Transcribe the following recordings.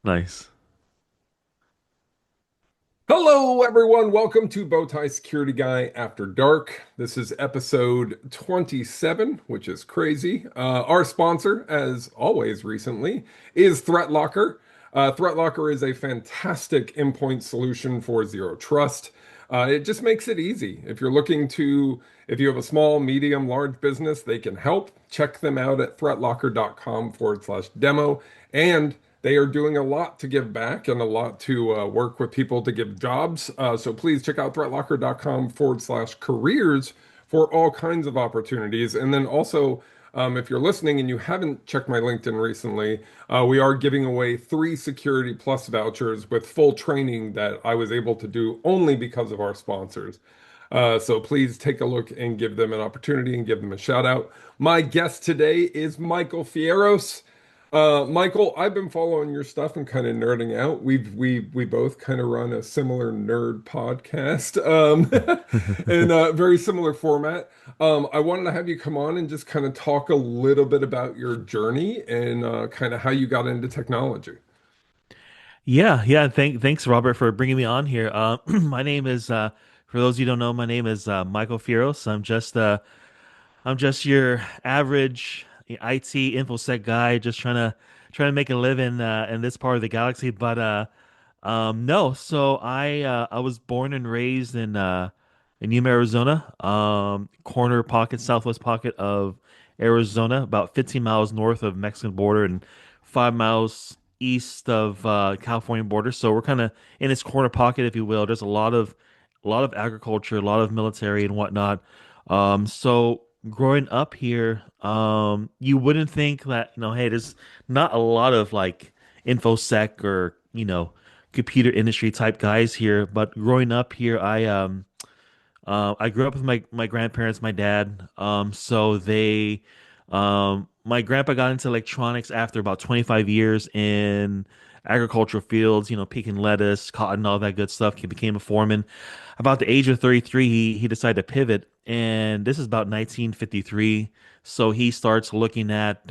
Nice. Hello, everyone. Welcome to Bowtie Security Guy After Dark. This is episode 27, which is crazy. Our sponsor, as always recently, is ThreatLocker. ThreatLocker is a fantastic endpoint solution for zero trust. It just makes it easy. If you have a small, medium, large business, they can help. Check them out at threatlocker.com/demo. And they are doing a lot to give back and a lot to work with people to give jobs. So please check out threatlocker.com/careers for all kinds of opportunities. And then also, if you're listening and you haven't checked my LinkedIn recently, we are giving away 3 Security Plus vouchers with full training that I was able to do only because of our sponsors. So please take a look and give them an opportunity and give them a shout out. My guest today is Michael Fierros. Michael, I've been following your stuff and kind of nerding out. We both kind of run a similar nerd podcast, in a very similar format. I wanted to have you come on and just kind of talk a little bit about your journey and kind of how you got into technology. Yeah. Thanks, Robert, for bringing me on here. My name is, for those of you who don't know, my name is Michael Fierros. I'm just your average IT infosec guy, just trying to make a living in this part of the galaxy. No. So I was born and raised in Yuma, Arizona, corner pocket, southwest pocket of Arizona, about 15 miles north of Mexican border and 5 miles east of California border. So we're kind of in this corner pocket, if you will. There's a lot of agriculture, a lot of military and whatnot. So growing up here, you wouldn't think that, hey, there's not a lot of like infosec or, computer industry type guys here. But growing up here, I grew up with my grandparents, my dad. My grandpa got into electronics after about 25 years in agricultural fields, picking lettuce, cotton, all that good stuff. He became a foreman. About the age of 33, he decided to pivot, and this is about 1953. So he starts looking at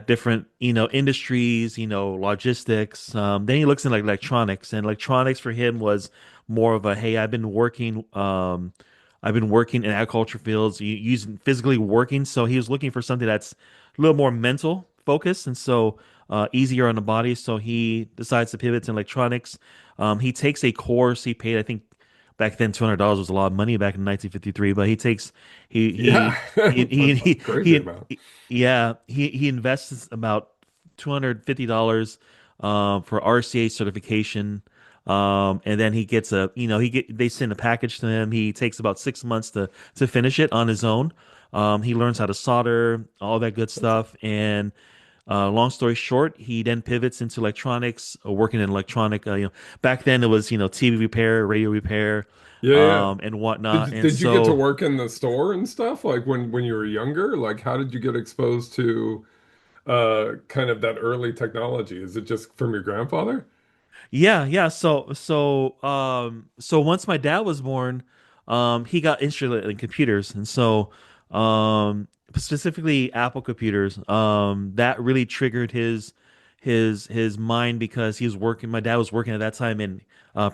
different, industries, logistics. Then he looks in like electronics, and electronics for him was more of a, hey, I've been working in agriculture fields, using physically working. So he was looking for something that's a little more mental focused, and so easier on the body. So he decides to pivot to electronics. He takes a course. He paid, I think, back then $200 was a lot of money back in 1953. But he takes he Yeah, he he that's he a he, crazy he, amount. yeah, he invests about $250 for RCA certification. And then he gets they send a package to him. He takes about 6 months to finish it on his own. He learns how to solder, all that good stuff. And long story short, he then pivots into electronics, working in electronic. Back then it was TV repair, radio repair, Yeah, yeah. and whatnot. Did And did you get to so work in the store and stuff like when you were younger? Like how did you get exposed to kind of that early technology? Is it just from your grandfather? yeah. So once my dad was born, he got interested in computers, and so specifically Apple computers. That really triggered his mind because he was working. My dad was working at that time in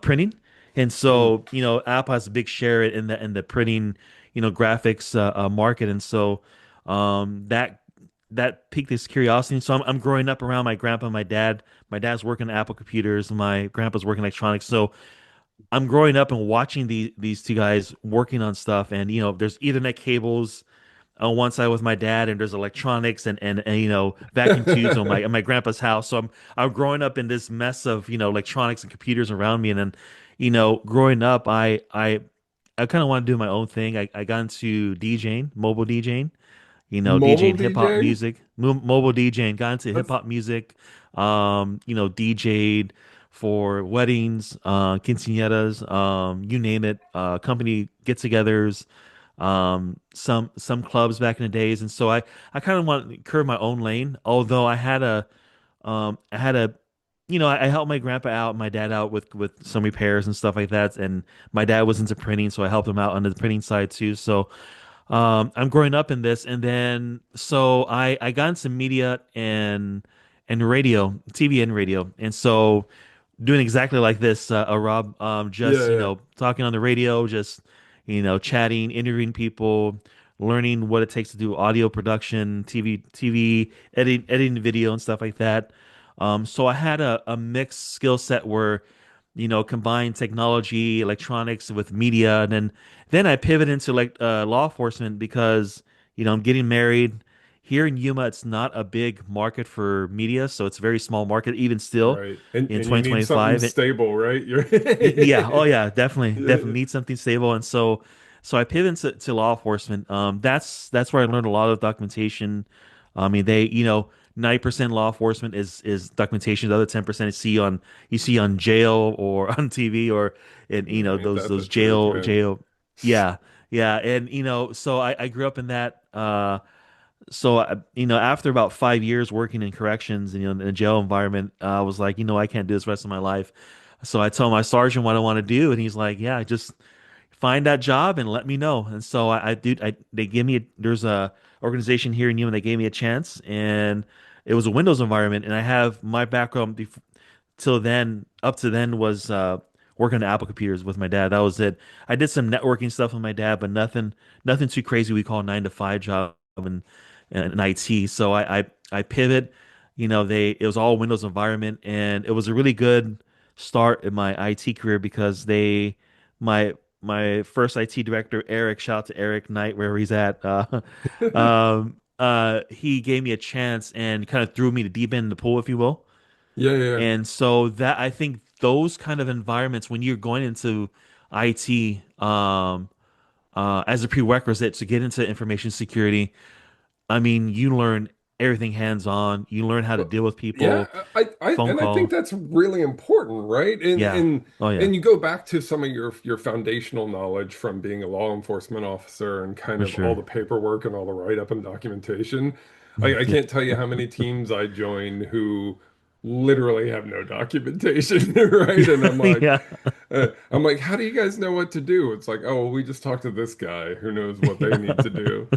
printing, and Mm. so Apple has a big share in the printing, graphics market, and so that piqued his curiosity. So I'm growing up around my grandpa and my dad. My dad's working Apple computers, my grandpa's working electronics. So I'm growing up and watching these two guys working on stuff. And there's Ethernet cables on one side with my dad, and there's electronics and vacuum tubes on my grandpa's house. So I'm growing up in this mess of electronics and computers around me. And then growing up, I kind of want to do my own thing. I got into DJing, mobile DJing, Mobile DJing hip hop DJing? music, mobile DJing, got into hip That's hop music, DJed for weddings, quinceañeras, you name it, company get-togethers, some clubs back in the days. And so I kind of want to curve my own lane, although I had a, I helped my grandpa out, my dad out with some repairs and stuff like that. And my dad was into printing, so I helped him out on the printing side too. So I'm growing up in this, and then so I got into media and radio, TV and radio. And so doing exactly like this, Rob, Yeah, just, yeah. talking on the radio, just, chatting, interviewing people, learning what it takes to do audio production, TV, editing video and stuff like that. So I had a mixed skill set where, combine technology, electronics with media, and then I pivot into like law enforcement because I'm getting married. Here in Yuma, it's not a big market for media, so it's a very small market even still Right. in And you need something 2025. stable, right? You're Yeah, oh yeah, definitely, yeah, definitely need something stable, and so I pivoted to law enforcement. That's where I learned a lot of documentation. I mean, 90% law enforcement is documentation. The other 10% you see on jail or on TV or in yeah, ain't those that the those truth, jail man? jail. Yeah, yeah, and so I grew up in that. After about 5 years working in corrections and in a jail environment, I was like, I can't do this rest of my life. So I told my sergeant what I want to do, and he's like, yeah, just find that job and let me know. And so they gave me there's a organization here in Yuma. They gave me a chance, and it was a Windows environment, and I have my background till then, up to then was working on Apple computers with my dad. That was it. I did some networking stuff with my dad, but nothing too crazy. We call 9 to 5 job in IT. So I pivot. It was all Windows environment, and it was a really good start in my IT career because my my first IT director Eric, shout out to Eric Knight wherever he's at. He gave me a chance and kind of threw me to deep end in the pool, if you will. Yeah, yeah. And so that I think those kind of environments when you're going into IT as a prerequisite to get into information security, I mean, you learn everything hands on. You learn how to Well, deal with yeah, people, phone and I think call. that's really important, right? Yeah. Oh yeah, And you go back to some of your foundational knowledge from being a law enforcement officer and kind for of all sure. the paperwork and all the write-up and documentation. I Yeah. can't tell you how many teams I join who literally have no documentation, right? And Yeah. I'm like, how do you guys know what to do? It's like, oh, well, we just talked to this guy who knows what they need to do.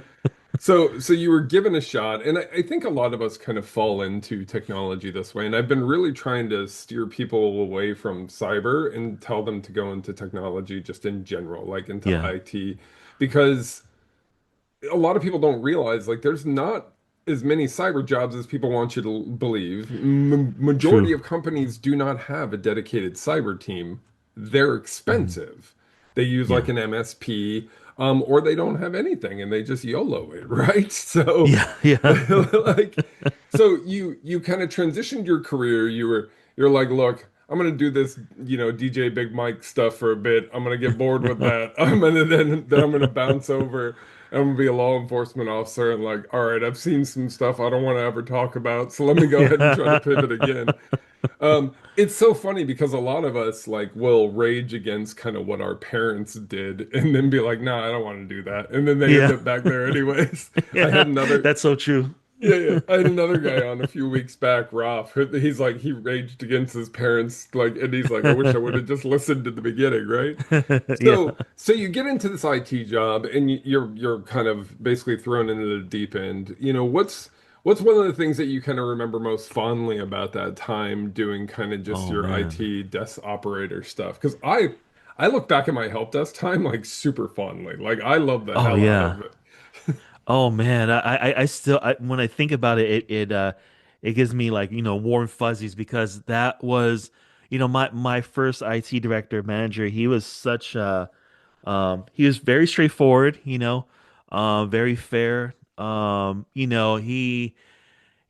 So you were given a shot, and I think a lot of us kind of fall into technology this way. And I've been really trying to steer people away from cyber and tell them to go into technology just in general, like into Yeah. IT, because a lot of people don't realize like there's not as many cyber jobs as people want you to believe. M Majority True. of companies do not have a dedicated cyber team. They're Mhm. expensive. They use like Yeah. an MSP, or they don't have anything and they just YOLO it, right? So, Yeah. Yeah. like, so you kind of transitioned your career. You're like, look, I'm gonna do this, DJ Big Mike stuff for a bit. I'm gonna get bored with that. I'm gonna then I'm gonna bounce over. I'm gonna be a law enforcement officer and like, all right, I've seen some stuff I don't want to ever talk about, so let me go ahead and try to Yeah. pivot again. It's so funny because a lot of us like will rage against kind of what our parents did and then be like, nah, I don't want to do that. And then they end Yeah. up back there anyways. I had Yeah. another That's so true. yeah, yeah. I had another guy on a few weeks back, Ralph. He's like he raged against his parents, like, and he's like, I wish I would have just listened to the beginning, right? Yeah. So you get into this IT job, and you're kind of basically thrown into the deep end. What's one of the things that you kind of remember most fondly about that time doing kind of just Oh your man. IT desk operator stuff? Because I look back at my help desk time like super fondly. Like I love the Oh hell out yeah. of it. Oh man, I still when I think about it, it gives me like warm fuzzies because that was my first IT director manager. He was such he was very straightforward, very fair.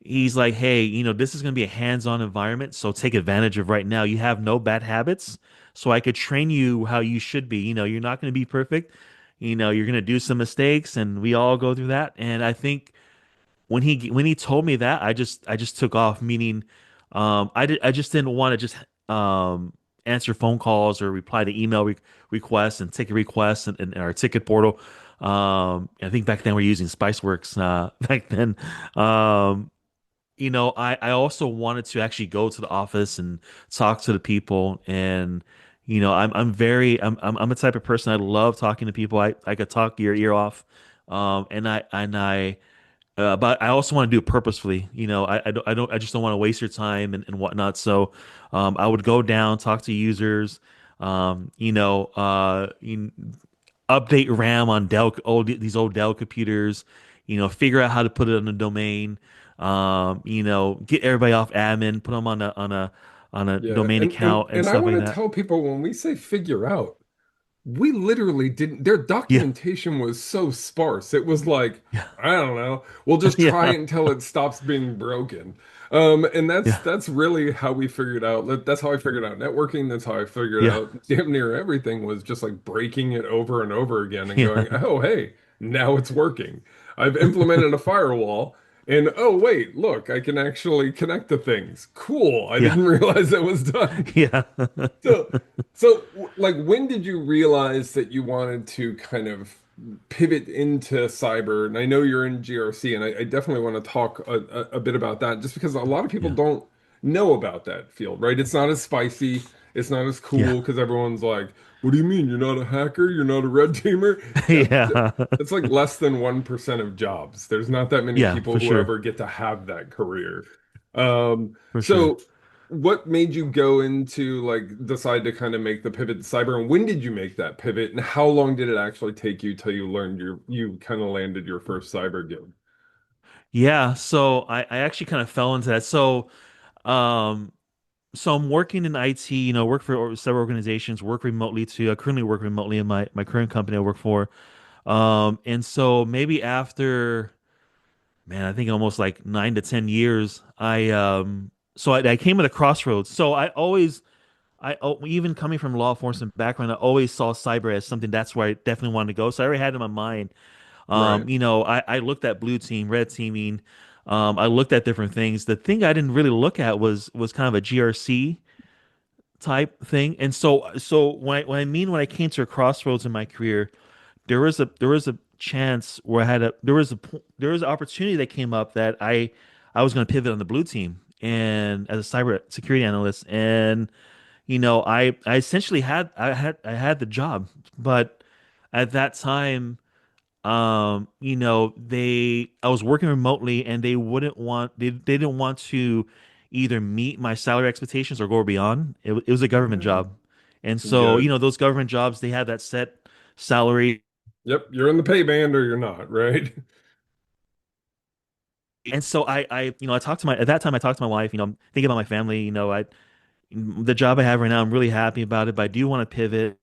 He's like, hey, this is going to be a hands-on environment, so take advantage of right now. You have no bad habits, so I could train you how you should be. You're not going to be perfect. You're going to do some mistakes, and we all go through that. And I think when he told me that, I just took off. Meaning, I just didn't want to just answer phone calls or reply to email requests and ticket requests and our ticket portal. I think back then we were using Spiceworks. Back then, um, I also wanted to actually go to the office and talk to the people. And I'm a type of person I love talking to people. I could talk your ear off. And I but I also want to do it purposefully. I just don't want to waste your time and whatnot. So, I would go down, talk to users, update RAM on these old Dell computers, figure out how to put it on the domain, get everybody off admin, put them on a Yeah, domain and and account and and I stuff want like to that. tell people when we say figure out, we literally didn't, their Yeah, documentation was so sparse. It was like, yeah, I don't know, we'll just try yeah, it until it stops being broken. And that's yeah, that's really how we figured out. That's how I figured out networking. That's how I figured yeah, out damn near everything was just like breaking it over and over again and yeah, going, oh, hey, now it's working. I've implemented a firewall. And oh, wait, look, I can actually connect to things. Cool. I yeah, didn't realize that was done. yeah. So, like, when did you realize that you wanted to kind of pivot into cyber? And I know you're in GRC, and I definitely want to talk a bit about that, just because a lot of people Yeah, don't know about that field, right? It's not as spicy, it's not as yeah, cool, because everyone's like, "What do you mean? You're not a hacker? You're not a red teamer?" Yeah, yeah, it's like less than 1% of jobs. There's not that many yeah, people for who sure, ever get to have that career. Um, for sure. so what made you go into like decide to kind of make the pivot to cyber, and when did you make that pivot, and how long did it actually take you till you learned you kind of landed your first cyber gig? Yeah, so I actually kind of fell into that. Um, so I'm working in IT, work for several organizations, work remotely too. I currently work remotely in my current company I work for. And so maybe after, man, I think almost like 9 to 10 years, I came at a crossroads. So even coming from law enforcement background, I always saw cyber as something that's where I definitely wanted to go. So I already had in my mind. Right. I looked at blue team, red teaming. I looked at different things. The thing I didn't really look at was kind of a GRC type thing. And so when I came to a crossroads in my career, there was a chance where there was an opportunity that came up that I was going to pivot on the blue team and as a cyber security analyst. And I essentially had the job, but at that time, I was working remotely and they didn't want to either meet my salary expectations or go beyond. It was a government Oh, job. And so, yeah. those government jobs, they had that set salary. Yep, you're in the pay band or you're not, right? And so I talked to at that time I talked to my wife, thinking about my family, the job I have right now, I'm really happy about it, but I do want to pivot.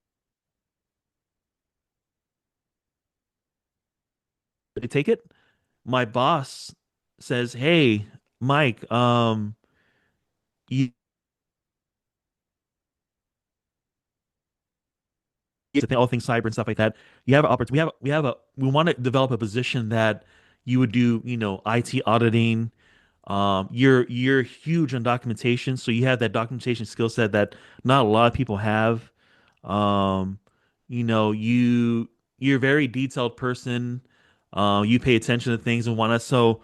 I take it. My boss says, "Hey, Mike, you all things cyber and stuff like that. You have an opportunity. We want to develop a position that you would do, IT auditing. You're huge on documentation, so you have that documentation skill set that not a lot of people have. Um, you know, you you're a very detailed person. You pay attention to things and whatnot. So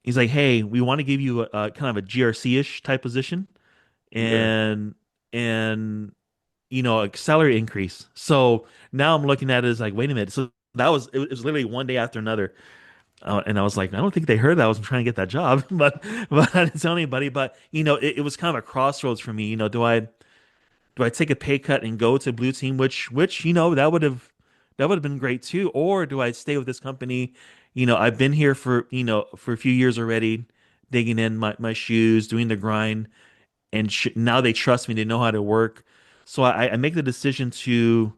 he's like, hey, we want to give you a kind of a GRC-ish type position Yeah. and and a salary increase. So now I'm looking at it as like, wait a minute. So it was literally one day after another. And I was like, I don't think they heard that I was trying to get that job, but I didn't tell anybody. But it was kind of a crossroads for me. Do I take a pay cut and go to Blue Team, which that would have been great too, or do I stay with this company? I've been here for a few years already, digging in my shoes, doing the grind, and now they trust me. They know how to work. So I make the decision to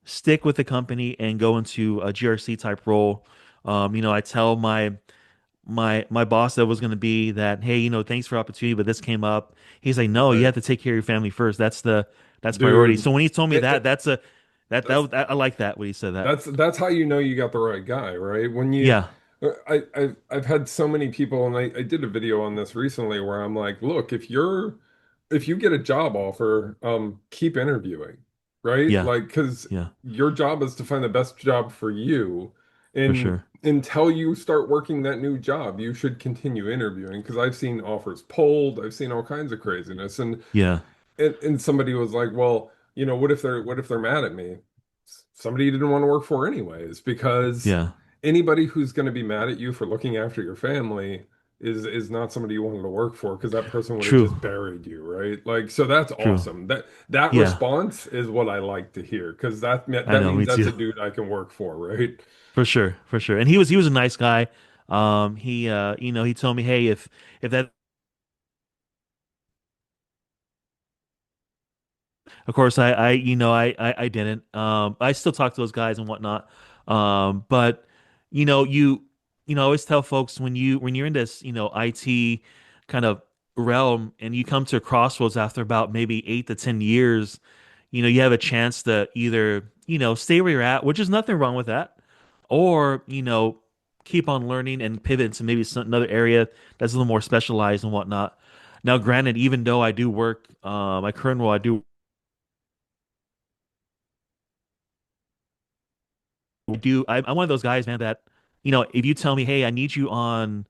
stick with the company and go into a GRC type role. I tell my boss that was going to be that, hey, thanks for the opportunity, but this came up. He's like, no, you Right. have to take care of your family first. That's priority. Dude, So when he told me it, that, it, that's a that that's that I like that when he said that. that's how you know you got the right guy, right? When you Yeah, I've had so many people, and I did a video on this recently where I'm like, look, if you get a job offer, keep interviewing, right? yeah, Like, because yeah, your job is to find the best job for you, for and sure. until you start working that new job, you should continue interviewing. Because I've seen offers pulled, I've seen all kinds of craziness, Yeah, and somebody was like, well, what if they're mad at me? Somebody you didn't want to work for anyways, because yeah, anybody who's going to be mad at you for looking after your family is not somebody you wanted to work for because that person would have True, just buried you, right? Like, so that's true. awesome. That Yeah, response is what I like to hear because I that know, means me that's too. a dude I can work for, right? For sure, for sure. And he was a nice guy. He told me, hey, if that, of course, I didn't. I still talk to those guys and whatnot. But you know, you I always tell folks when you're in this, IT kind of realm and you come to a crossroads after about maybe 8 to 10 years, you have a chance to either, stay where you're at, which is nothing wrong with that, or, keep on learning and pivot into maybe another area that's a little more specialized and whatnot. Now, granted, even though I do work, my current role, I I'm one of those guys, man, that, if you tell me, hey, I need you on,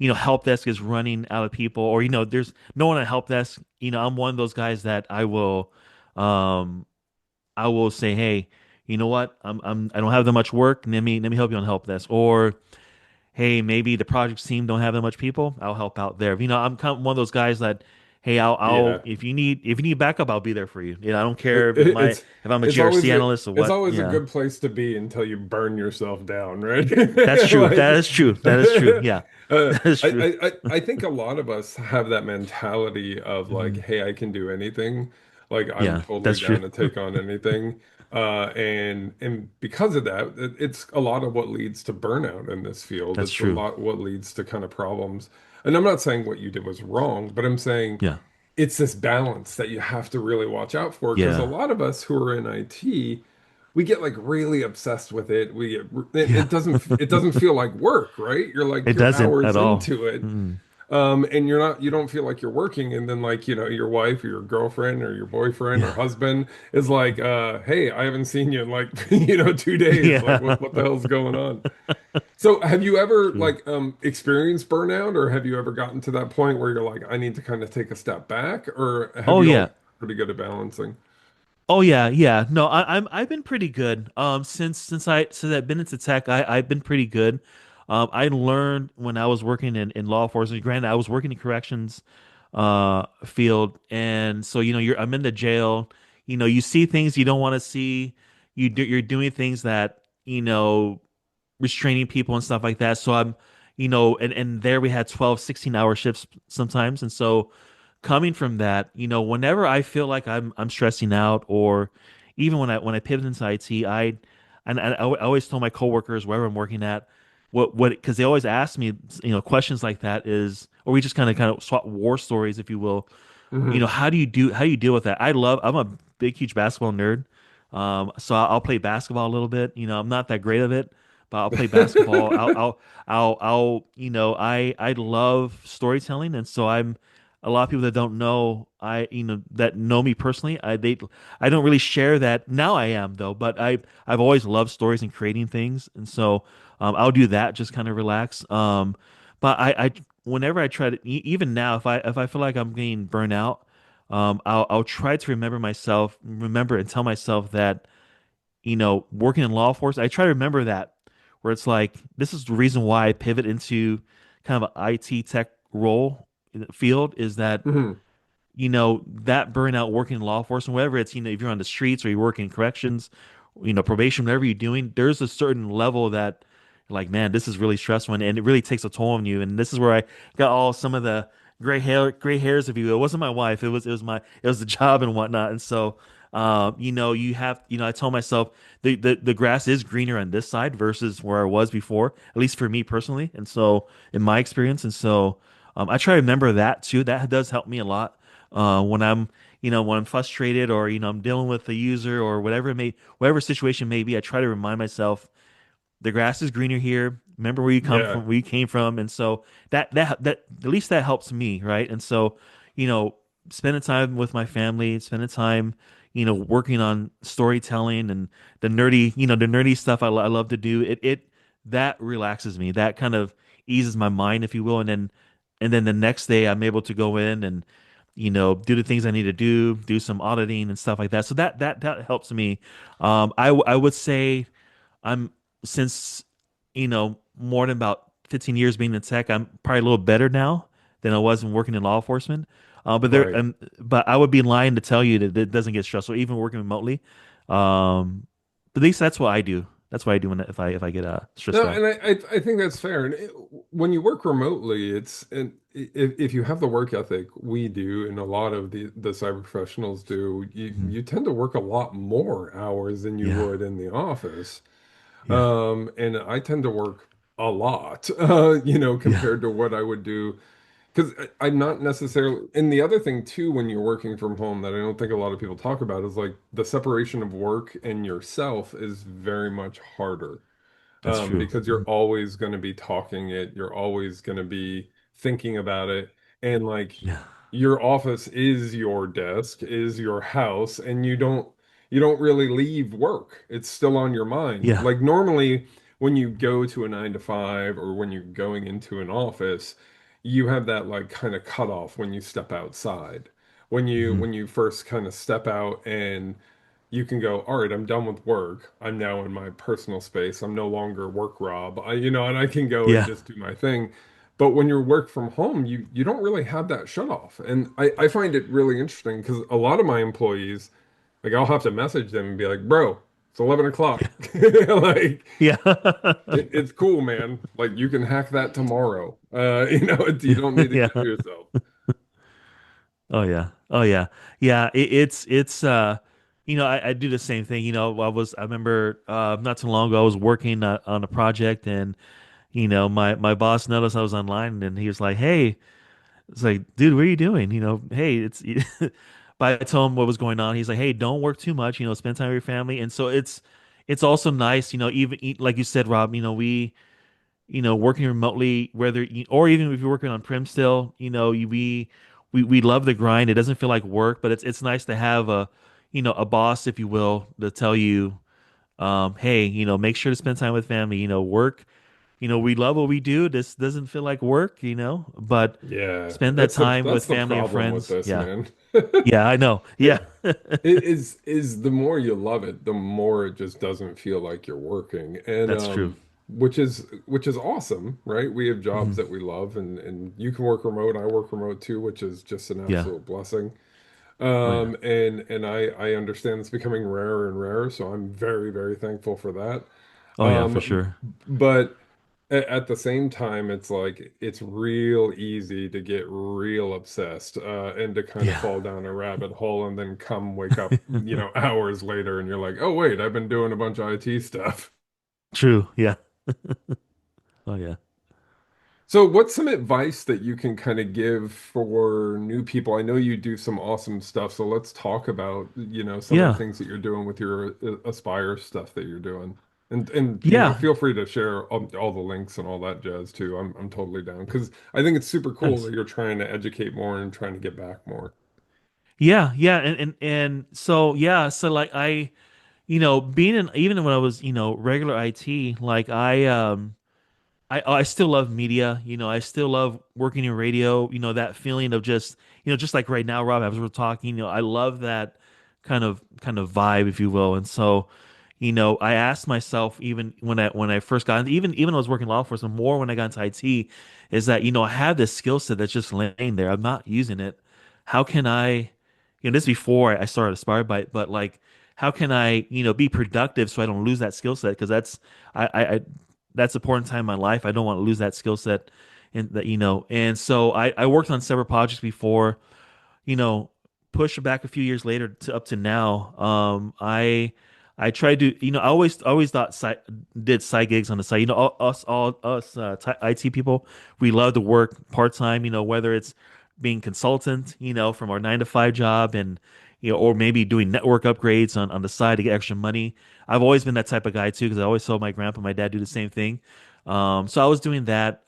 help desk is running out of people, or, there's no one on help desk, I'm one of those guys that um, I will say, hey, you know what? I don't have that much work. Let me help you on help desk. Or, hey, maybe the projects team don't have that much people. I'll help out there. I'm kind of one of those guys that, hey, Yeah. if you need backup, I'll be there for you. I don't care It, if it, it's if I'm a it's GRC always a analyst or it's what. always a Yeah, good place to be until you burn yourself down, right? that's true. That Like, is true. That is true. Yeah, that is I, true. I think a lot of us have that mentality of like, Mhm. hey, I can do anything. Like, I'm Yeah, totally that's true. down to take on anything. And because of that, it's a lot of what leads to burnout in this field. That's It's a true. lot what leads to kind of problems. And I'm not saying what you did was wrong, but I'm saying Yeah, it's this balance that you have to really watch out for because a yeah, lot of us who are in IT, we get like really obsessed with it. yeah. It doesn't feel like work, right? You're like It you're doesn't at hours all. into it. Mm. And you don't feel like you're working, and then like, your wife or your girlfriend or your boyfriend or Yeah, husband is like, hey, I haven't seen you in like, 2 days. Like yeah. what the hell's going on? So have you ever True. like experienced burnout or have you ever gotten to that point where you're like, I need to kind of take a step back, or have Oh you all yeah. pretty good at balancing? Oh yeah, yeah. No, I've been pretty good. Since I've been into tech, I've been pretty good. I learned when I was working in law enforcement. Granted, I was working in corrections field, and so I'm in the jail. You see things you don't want to see. You're doing things that restraining people and stuff like that. So and there we had 12, 16-hour shifts sometimes, and so coming from that, whenever I feel like I'm stressing out, or even when I pivot into IT, I always tell my coworkers wherever I'm working at, what because they always ask me, questions like that is, or we just kind of swap war stories, if you will. Hmm. How do you deal with that? I'm a big, huge basketball nerd. So I'll play basketball a little bit. I'm not that great of it, but I'll play basketball. I love storytelling, and so I'm a lot of people that don't know, that know me personally. I don't really share that now. I am though, but I've always loved stories and creating things, and so I'll do that, just kind of relax. But whenever I try to, even now, if I feel like I'm getting burnt out, I'll try to remember and tell myself that, working in law enforcement, I try to remember that, where it's like, this is the reason why I pivot into kind of an IT tech role in the field, is that, Hmm. that burnout working in law enforcement, whether it's, if you're on the streets or you work in corrections, probation, whatever you're doing, there's a certain level that, like, man, this is really stressful, and it really takes a toll on you. And this is where I got all some of the gray hairs, if you will. It wasn't my wife, it was the job and whatnot. And so, you have, I tell myself the grass is greener on this side versus where I was before, at least for me personally. And so, in my experience, and so, I try to remember that too. That does help me a lot when I'm frustrated, or I'm dealing with a user, or whatever situation may be. I try to remind myself the grass is greener here. Remember Yeah. where you came from, and so that at least that helps me, right? And so, you know, spending time with my family, spending time, working on storytelling and the nerdy stuff I love to do. It that relaxes me. That kind of eases my mind, if you will, and then the next day I'm able to go in and do the things I need to do some auditing and stuff like that. So that helps me. I would say I'm since more than about 15 years being in tech, I'm probably a little better now than I was when working in law enforcement. Right. But I would be lying to tell you that it doesn't get stressful, even working remotely. But at least that's what I do. That's what I do if I get stressed No, out. and I think that's fair. And when you work remotely, and if you have the work ethic we do, and a lot of the cyber professionals do, Mhm. you tend to work a lot more hours than you Yeah, would in the office. yeah, And I tend to work a lot, yeah, compared to what I would do. Because I'm not necessarily, and the other thing too, when you're working from home that I don't think a lot of people talk about is like the separation of work and yourself is very much harder, that's true. because you're Mhm. always going to be talking it, you're always going to be thinking about it, and like Yeah, your office is your desk, is your house, and you don't really leave work. It's still on your mind. yeah, Like normally when you go to a 9 to 5 or when you're going into an office, you have that like kind of cutoff when you step outside. When you hmm when you first kind of step out and you can go, all right, I'm done with work. I'm now in my personal space. I'm no longer work Rob. And I can go and yeah, just do my thing. But when you work from home, you don't really have that shut off. And I find it really interesting because a lot of my employees, like I'll have to message them and be like, bro, it's 11 o'clock. Like yeah, it's cool, man. Like you can hack that tomorrow. You yeah, don't need to kill yeah. yourself. Oh yeah. Oh yeah. Yeah. It's I do the same thing. I remember not too long ago I was working on a project and my boss noticed I was online and he was like, "Hey," it's like, "Dude, what are you doing?" "Hey, it's." But I told him what was going on. He's like, "Hey, don't work too much. Spend time with your family." And so it's also nice. Even like you said, Rob. Working remotely, or even if you're working on prem still, we love the grind. It doesn't feel like work, but it's nice to have a boss, if you will, to tell you, hey, make sure to spend time with family. Work. We love what we do. This doesn't feel like work, but Yeah, spend that that's the time with that's the family and problem with friends. this, Yeah, man. yeah, I know. Yeah, It it is the more you love it, the more it just doesn't feel like you're working. And that's true. which is awesome, right? We have jobs Mhm. that we love and you can work remote, I work remote too, which is just an Yeah. absolute blessing. Oh yeah. And I understand it's becoming rarer and rarer, so I'm very, very thankful for that. Oh yeah, for sure. But at the same time, it's like it's real easy to get real obsessed, and to kind of Yeah. fall down a rabbit hole and then come wake up, hours later and you're like, oh wait, I've been doing a bunch of IT stuff. True. Yeah. Oh yeah. So, what's some advice that you can kind of give for new people? I know you do some awesome stuff, so let's talk about, some of the Yeah. things that you're doing with your Aspire stuff that you're doing. And Yeah. feel free to share all the links and all that jazz too. I'm totally down because I think it's super cool Nice. that you're trying to educate more and trying to get back more. Yeah, yeah, and so yeah, so like being in even when I was, regular IT, like I still love media, I still love working in radio, that feeling of just, just like right now, Rob, as we're talking, I love that kind of vibe, if you will. And so, I asked myself even when I first got even when I was working law enforcement, more when I got into IT, is that, I have this skill set that's just laying there. I'm not using it. How can I, this is before I started Aspire, but like, how can I, be productive so I don't lose that skill set? Because I that's an important time in my life. I don't want to lose that skill set and that, and so I worked on several projects before, you know, push it back a few years later to up to now. I tried to, I always thought did side gigs on the side. All us IT people, we love to work part time. Whether it's being consultant, from our 9 to 5 job, and or maybe doing network upgrades on the side to get extra money. I've always been that type of guy too because I always saw my grandpa, and my dad do the same thing. So I was doing that.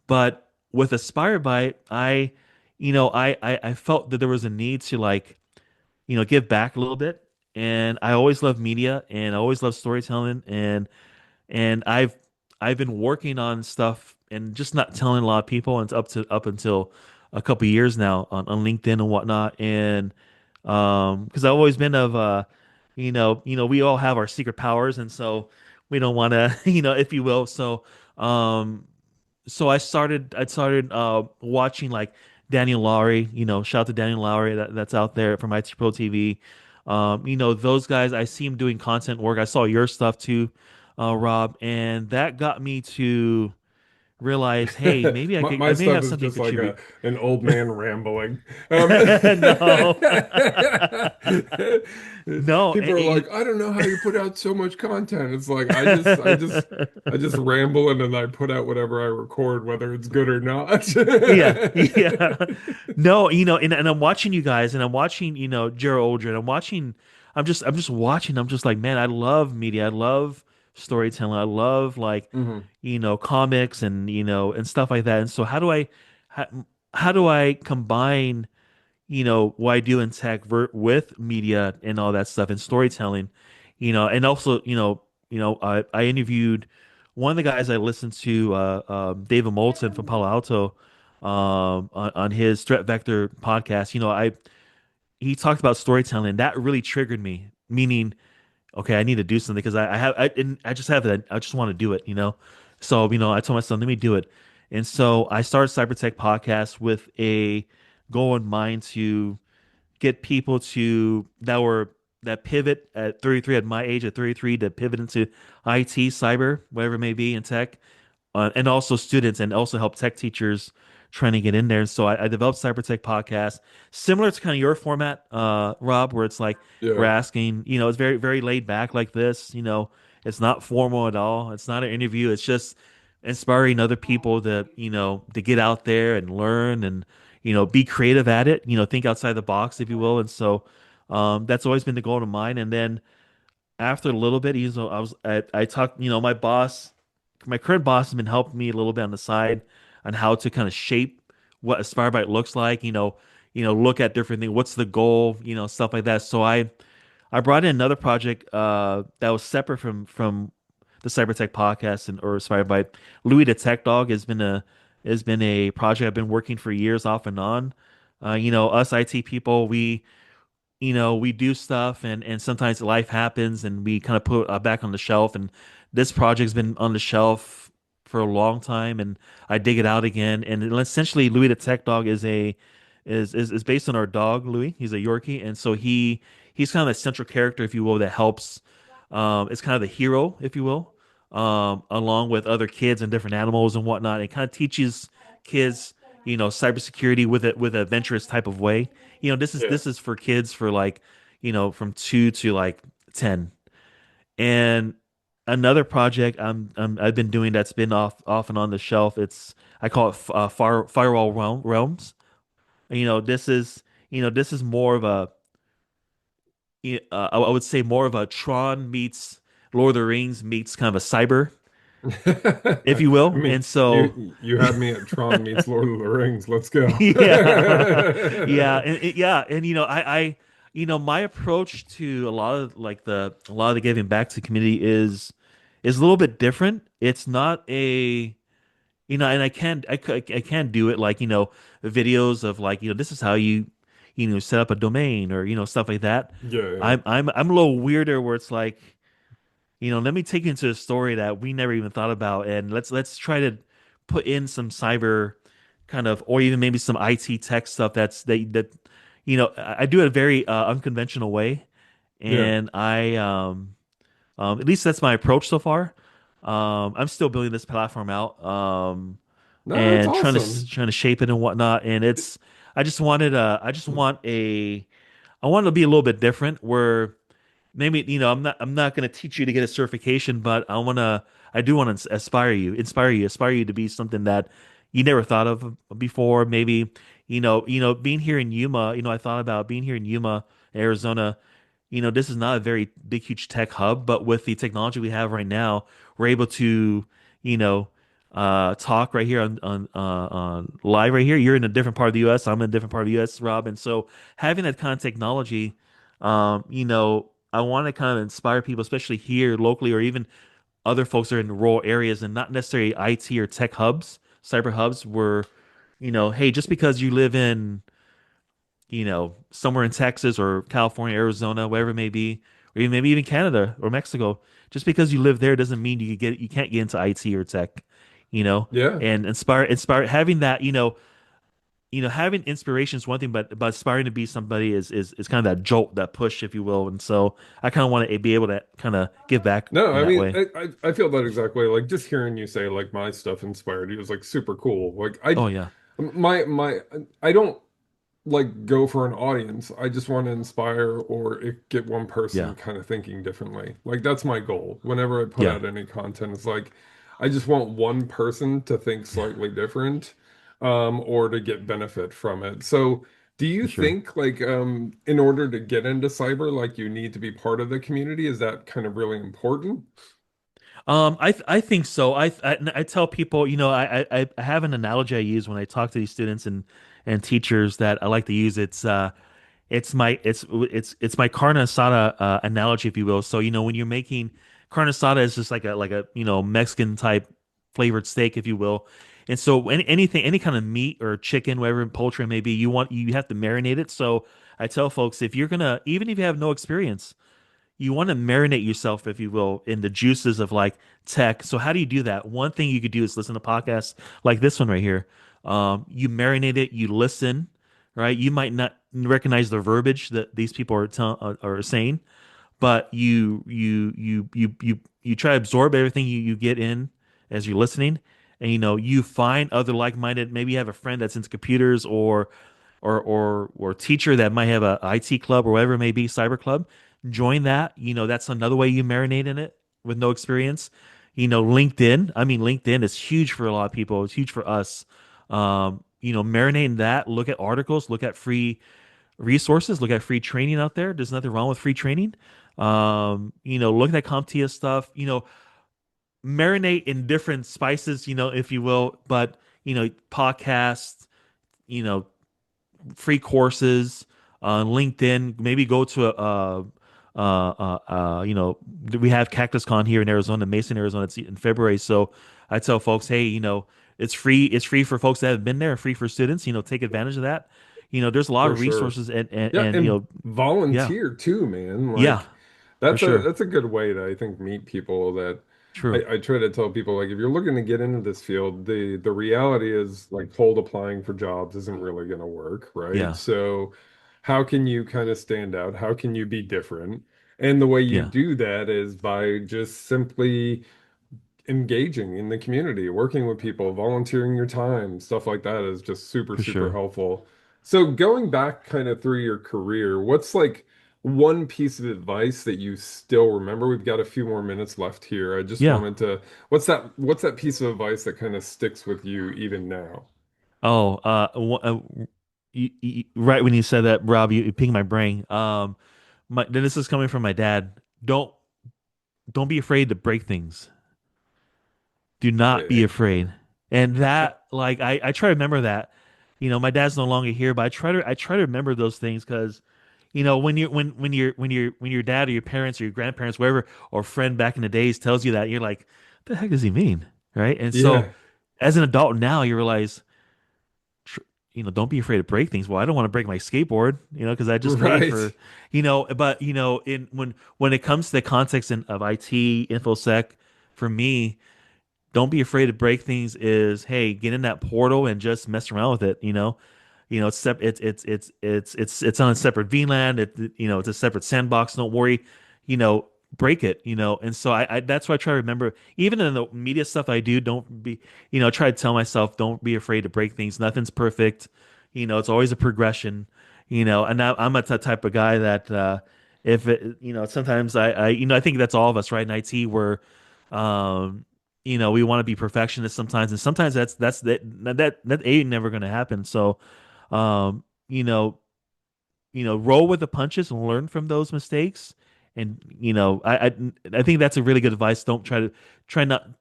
But with Aspire Byte, I felt that there was a need to like, give back a little bit. And I always loved media and I always loved storytelling and I've been working on stuff and just not telling a lot of people and up until a couple of years now on LinkedIn and whatnot. And because I've always been of we all have our secret powers and so we don't want to, if you will. Um, so I started watching like Daniel Lowry, shout out to Daniel Lowry that's out there from IT Pro TV. Those guys, I see him doing content work. I saw your stuff too, Rob, and that got me to realize, hey, maybe I could, My I may stuff have is something to just like a contribute. an old man rambling. No. No, People are like, I don't know how you put out so much content. It's like I just ramble and then I put out whatever I record, whether it's good or not. Yeah, yeah. No, and I'm watching you guys and I'm watching, Gerald Aldrin. I'm just watching. I'm just like, man, I love media. I love storytelling. I love like, hmm comics and, and stuff like that. And so how, how do I combine what I do in tech with media and all that stuff and storytelling, and also, I interviewed one of the guys I listened to, David Moulton from Palo Alto, on his Threat Vector podcast. He talked about storytelling. That really triggered me, meaning, okay, I need to do something because I just have that. I just want to do it, So, I told myself, let me do it. And so I started Cybertech podcast with a goal in mind to get people that pivot at 33, at my age at 33, to pivot into IT, cyber, whatever it may be in tech, and also students, and also help tech teachers trying to get in there. And so I developed Cyber Tech Podcast, similar to kind of your format, Rob, where it's like we're Yeah. asking, it's very, very laid back like this. It's not formal at all. It's not an interview. It's just inspiring other people to get out there and learn and, be creative at it, think outside the box, if you will. And so that's always been the goal of mine. And then after a little bit, I talked, my current boss has been helping me a little bit on the side on how to kind of shape what Aspire Byte looks like, look at different things, what's the goal, stuff like that. So I brought in another project that was separate from the Cybertech podcast and or Aspire Byte. Louis the Tech Dog has been a project I've been working for years off and on. Us IT people, we do stuff and sometimes life happens and we kind of put back on the shelf. And this project's been on the shelf for a long time and I dig it out again. And essentially Louis the Tech Dog is based on our dog, Louis. He's a Yorkie. And so he's kind of the central character, if you will, that helps. It's kind of the hero, if you will, along with other kids and different animals and whatnot. It kind of teaches kids, cybersecurity with a adventurous type of way. This is Yeah. this is for kids for like, from 2 to like 10. And another project I've been doing that's been off and on the shelf. I call it Firewall Realms. This is more of I would say more of a Tron meets Lord of the Rings meets kind of a cyber, if you I will. mean, And so you had me at Tron meets Lord of the Rings. Let's go. yeah, yeah, and my approach to a lot of the giving back to the community is a little bit different. It's not and I can't do it like, videos of like, this is how you set up a domain or, stuff like that. Yeah, yeah. I'm a little weirder where it's like, let me take you into a story that we never even thought about, and let's try to put in some cyber kind of, or even maybe some IT tech stuff I do it a very unconventional way, Yeah. and at least that's my approach so far. I'm still building this platform out, No, that's and awesome. trying to shape it and whatnot, and I just want I want to be a little bit different where maybe I'm not going to teach you to get a certification, but I do want to inspire you to be something that you never thought of before. Maybe being here in Yuma. I thought about being here in Yuma, Arizona. This is not a very big, huge tech hub, but with the technology we have right now, we're able to you know talk right here on live right here. You're in a different part of the U.S. I'm in a different part of the U.S., Rob, and so having that kind of technology, I want to kind of inspire people, especially here locally, or even other folks that are in rural areas and not necessarily IT or tech hubs, cyber hubs, where, hey, just because you live in, somewhere in Texas or California, Arizona, wherever it may be, or or maybe even Canada or Mexico. Just because you live there doesn't mean you can't get into IT or tech, you know. Yeah. And inspire having that, having inspiration is one thing, but aspiring to be somebody is kind of that jolt, that push, if you will. And so I kind of want to be able to kind of give back No, in I that mean, way. I feel that exactly. Like just hearing you say like my stuff inspired you is like super cool. Like I Oh yeah, my I don't like go for an audience. I just want to inspire or get one yeah, person kind of thinking differently. Like that's my goal. Whenever I put yeah, out any content, it's like I just want one person to think slightly different, or to get benefit from it. So do you for sure. think like in order to get into cyber, like you need to be part of the community? Is that kind of really important? I think so. I tell people, I have an analogy I use when I talk to these students and teachers that I like to use. It's my carne asada analogy, if you will. So when you're making carne asada is just like a Mexican type flavored steak, if you will. And so any kind of meat or chicken, whatever poultry it may be, you have to marinate it. So I tell folks if you're gonna even if you have no experience, you want to marinate yourself, if you will, in the juices of like tech. So how do you do that? One thing you could do is listen to podcasts like this one right here. You marinate it, you listen, right? You might not recognize the verbiage that these people are saying, but you try to absorb everything you get in as you're listening, and you find other like-minded. Maybe you have a friend that's into computers or teacher that might have a IT club or whatever it may be, cyber club. Join that. That's another way you marinate in it with no experience. LinkedIn. I mean, LinkedIn is huge for a lot of people. It's huge for us. Marinate in that. Look at articles. Look at free resources. Look at free training out there. There's nothing wrong with free training. Look at that CompTIA stuff. Marinate in different spices, if you will. But podcasts. You know, free courses on LinkedIn. Maybe go to we have CactusCon here in Arizona, Mason, Arizona. It's in February. So I tell folks, hey, it's free. It's free for folks that have been there, free for students. Take advantage of that. There's a lot For of sure. resources and Yeah, and yeah, volunteer too, man. yeah, Like for sure. that's a good way to I think meet people that True. I try to tell people like if you're looking to get into this field, the reality is like cold applying for jobs isn't really going to work, right? Yeah, So how can you kind of stand out? How can you be different? And the way you yeah, do that is by just simply engaging in the community, working with people, volunteering your time, stuff like that is just super, for super sure. helpful. So going back kind of through your career, what's like one piece of advice that you still remember? We've got a few more minutes left here. I just Yeah. wanted to, what's that piece of advice that kind of sticks with you even now? Oh, right when you said that, Rob, you pinged my brain. This is coming from my dad. Don't be afraid to break things. Do not be Eh, afraid. And eh, that, like, I try to remember that. My dad's no longer here, but I try to remember those things because, when your dad or your parents or your grandparents, wherever, or friend back in the days tells you that, you're like, the heck does he mean? Right? And so Yeah, as an adult now, you realize, tr- don't be afraid to break things. Well, I don't want to break my skateboard, because I just paid right. for, but in when it comes to the context of IT, infosec, for me, don't be afraid to break things is, hey, get in that portal and just mess around with it. It's it's on a separate VLAN. It's a separate sandbox. Don't worry, you know, break it. And so I that's why I try to remember, even in the media stuff I do, don't be, try to tell myself, don't be afraid to break things. Nothing's perfect. It's always a progression. And I'm a type of guy that if it, sometimes I think that's all of us, right? In IT, where um, we want to be perfectionists sometimes, and sometimes that ain't never going to happen. So, um, you know, roll with the punches and learn from those mistakes. And I think that's a really good advice. Don't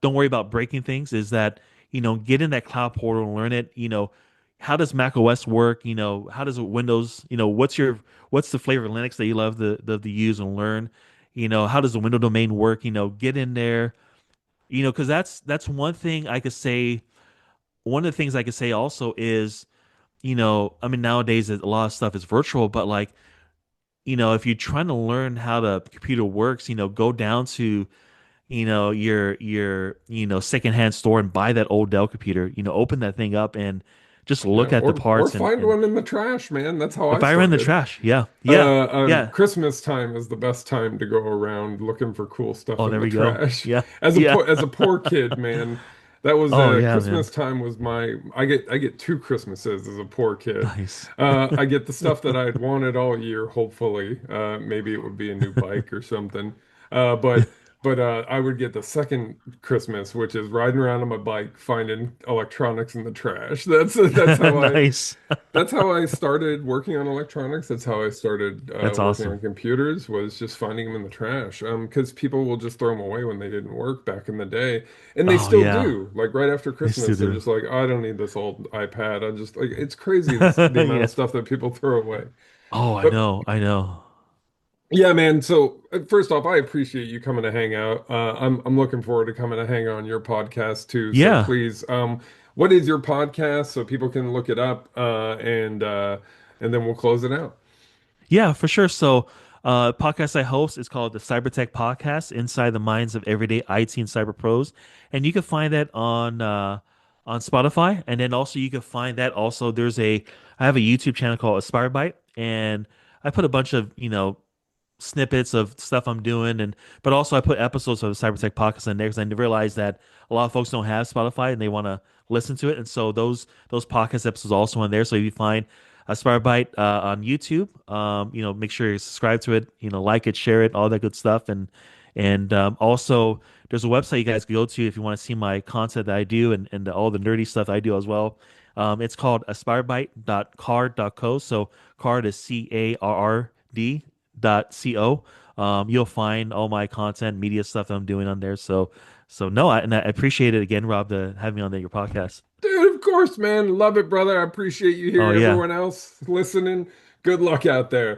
worry about breaking things. Is that get in that cloud portal and learn it. How does Mac OS work? How does Windows? What's the flavor of Linux that you love to use and learn? How does the window domain work? Get in there. Because that's one thing I could say. One of the things I could say also is, I mean, nowadays a lot of stuff is virtual, but like, if you're trying to learn how the computer works, go down to, your secondhand store and buy that old Dell computer, open that thing up and just Yeah, look at the or parts find and one in the trash, man. That's how I buy her in the started. trash. Yeah. Yeah. Yeah. Christmas time is the best time to go around looking for cool stuff Oh, in there the we go. trash. Yeah. Yeah. As a poor kid, man, that was Oh, yeah, man. Christmas time was my I get two Christmases as a poor kid. Nice. I get the stuff that I'd wanted all year, hopefully. Maybe it would be a new bike or something. Uh, but I would get the second Christmas, which is riding around on my bike, finding electronics in the trash. Nice. That's how I started working on electronics. That's how I started That's working awesome. on computers, was just finding them in the trash. Because people will just throw them away when they didn't work back in the day, and they Oh, still yeah. do. Like right after They still Christmas, they're do. just like, "Oh, I don't need this old iPad. I just like it's crazy the amount Yeah. of stuff that people throw away." Oh, I But know. I know. yeah, man. So first off, I appreciate you coming to hang out. I'm looking forward to coming to hang on your podcast too. So Yeah. please, what is your podcast so people can look it up and then we'll close it out. Yeah, for sure. So, podcast I host is called the Cybertech Podcast, Inside the Minds of Everyday IT and Cyber Pros, and you can find that on Spotify, and then also you can find that also I have a YouTube channel called Aspire Byte, and I put a bunch of snippets of stuff I'm doing, and but also I put episodes of the Cybertech podcast in there because I realized that a lot of folks don't have Spotify and they want to listen to it, and so those podcast episodes are also on there. So if you find a Byte on YouTube, make sure you subscribe to it, like it, share it, all that good stuff, and also there's a website you guys can go to if you want to see my content that I do and all the nerdy stuff I do as well. It's called aspirebyte.card.co. So card is CARRD.co. You'll find all my content, media stuff that I'm doing on there. So no, and I appreciate it again, Rob, to have me on your podcast. Dude, of course, man. Love it, brother. I appreciate you Oh here. yeah. Everyone else listening, good luck out there.